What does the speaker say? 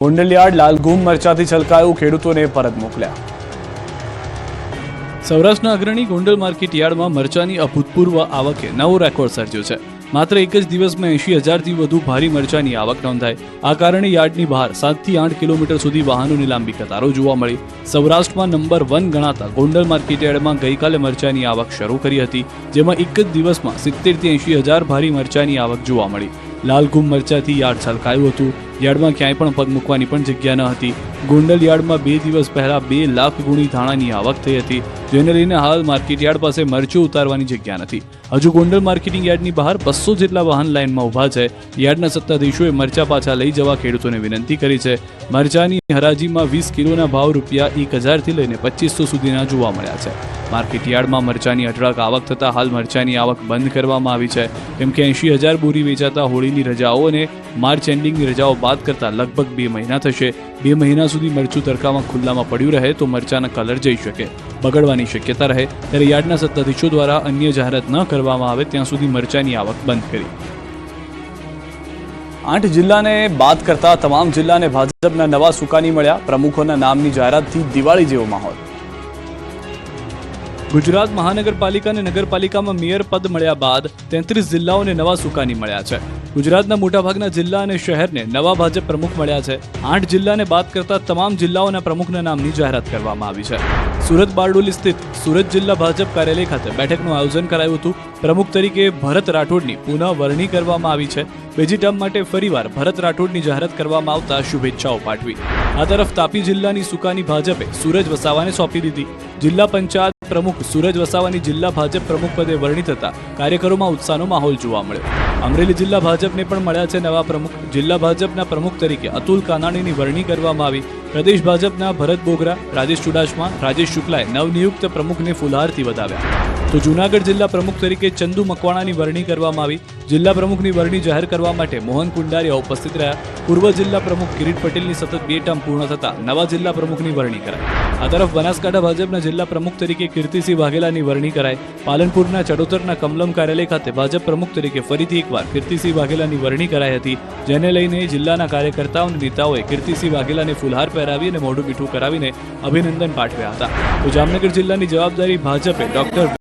Gondal yard લાલઘુમ મરચાથી છલકાયું, ખેડૂતોને પરત મોકલ્યા। સૌરાષ્ટ્રના અગ્રણી ગોંડલ માર્કેટ યાર્ડમાં મરચાની અભૂતપૂર્વ આવકે નવો રેકોર્ડ સર્જ્યો છે। માત્ર એક જ દિવસમાં 80,000થી વધુ ભારી મરચાની આવક નોંધાઈ। આ કારણે યાર્ડની બહાર 7 થી 8 કિલોમીટર સુધી વાહનોની લાંબી કતારો જોવા મળી। સૌરાષ્ટ્રમાં નંબર 1 ગણાતા ગોંડલ માર્કેટ યાર્ડમાં ગઈકાલે મરચાની આવક શરૂ કરી હતી, જેમાં એક જ દિવસમાં 70 થી 80,000 ભારી મરચાની આવક જોવા મળી। લાલઘુમ મરચાથી યાર્ડ છલકાયું હતું। યાર્ડમાં ક્યાંય પણ પગ મૂકવાની પણ જગ્યા ન હતી। ગોંડલ યાર્ડમાં 2 દિવસ પહેલા 2 લાખ ગુણી ધાણાની આવક થઈ હતી, જેને લઈને હાલ માર્કેટ યાર્ડ પાસે મરચું ઉતારવાની જગ્યા નથી। હજુ ગોંડલ માર્કેટિંગ યાર્ડની બહાર 200 જેટલા વાહન લાઇનમાં ઊભા છે। યાર્ડના સત્તાધીશોએ મરચા પાછા લઈ જવા ખેડૂતોને વિનંતી કરી છે। મરચાની હરાજીમાં 20 કિલોના ભાવ રૂપિયા 1,000 થી લઈને 2,500 સુધીના જોવા મળ્યા છે। માર્કેટ યાર્ડમાં મરચાની અઢળક આવક થતાં હાલ મરચાની આવક બંધ કરવામાં આવી છે, કેમ કે 80,000 બોરી વેચાતા હોળીની રજાઓ અને માર્ચ એન્ડિંગની રજાઓ બાદ કરતાં લગભગ 2 મહિના થશે। 2 મહિના સુધી મરચું તડકામાં ખુલ્લામાં પડ્યું રહે તો મરચાના કલર જઈ શકે, બગડવાની શક્યતા રહે, ત્યારે યાર્ડના સત્તાધીશો દ્વારા અન્ય જાહેરાત ન કરવામાં આવે ત્યાં સુધી મરચાની આવક બંધ કરી। 8 જિલ્લાને બાદ કરતા તમામ જિલ્લાને ભાજપના નવા સુકાની મળ્યા। પ્રમુખોના નામની જાહેરાતથી દિવાળી જેવો માહોલ। ગુજરાત મહાનગરપાલિકા અને નગરપાલિકામાં મેયર પદ મળ્યા બાદ 33 જિલ્લાઓને નવા સુકાની મળ્યા છે। ગુજરાતના મોટાભાગના જિલ્લા અને શહેરને નવા ભાજપ પ્રમુખ મળ્યા છે। 8 જિલ્લાને બાદ કરતા તમામ જિલ્લાઓના પ્રમુખના નામની જાહેરાત કરવામાં આવી છે। સુરત બારડોલી સ્થિત સુરત જિલ્લા ભાજપ કાર્યાલય ખાતે બેઠકનું આયોજન કરાયું હતું। પ્રમુખ તરીકે ભરત રાઠોડની પુનઃ વરણી કરવામાં આવી છે। બીજી ટર્મ માટે ફરીવાર ભરત રાઠોડની જાહેરાત કરવામાં આવતા શુભેચ્છાઓ પાઠવી। આ તરફ તાપી જિલ્લાની સુકાની ભાજપે સૂરજ વસાવાને સોંપી દીધી। જિલ્લા પંચાયત પ્રમુખ સૂરજ વસાવાની જિલ્લા ભાજપ પ્રમુખ પદે વરણી થતા કાર્યકરોમાં ઉત્સાહનો માહોલ જોવા મળ્યો। અમરેલી જિલ્લા ભાજપને પણ મળ્યા છે નવા પ્રમુખ। જિલ્લા ભાજપના પ્રમુખ તરીકે અતુલ કાનાણીની વરણી કરવામાં આવી। પ્રદેશ ભાજપના ભરત બોગરા, રાજેશ ચુડાસમા, રાજેશ શુક્લાએ નવનિયુક્ત પ્રમુખને ફુલહારથી વધાવ્યા। તો જૂનાગઢ જિલ્લા પ્રમુખ તરીકે ચંદુ મકવાણાની વરણી કરવામાં આવી। જિલ્લા પ્રમુખની વરણી જાહેર કરવા માટે મોહન કુંડારિયા ઉપસ્થિત રહ્યા। પૂર્વ જિલ્લા પ્રમુખ કિરીટ પટેલની સતત 2 ટર્મ પૂર્ણ થતા નવા જિલ્લા પ્રમુખની વરણી કરાઈ। આ તરફ બનાસકાંઠા ભાજપના જિલ્લા પ્રમુખ તરીકે કીર્તિસિંહ વાઘેલાની વરણી કરાઈ। પાલનપુરના ચડોતરના કમલમ કાર્યાલય ખાતે ભાજપ પ્રમુખ તરીકે ફરીથી એકવાર કીર્તિસિંહ વાઘેલાની વરણી કરાઈ હતી, જેને લઈને જિલ્લાના કાર્યકર્તાઓ અને નેતાઓએ કીર્તિસિંહ વાઘેલાને ફુલહાર પહેરાવી અને મોઢું મીઠું કરાવીને અભિનંદન પાઠવ્યા હતા। તો જામનગર જિલ્લાની જવાબદારી ભાજપે ડોક્ટર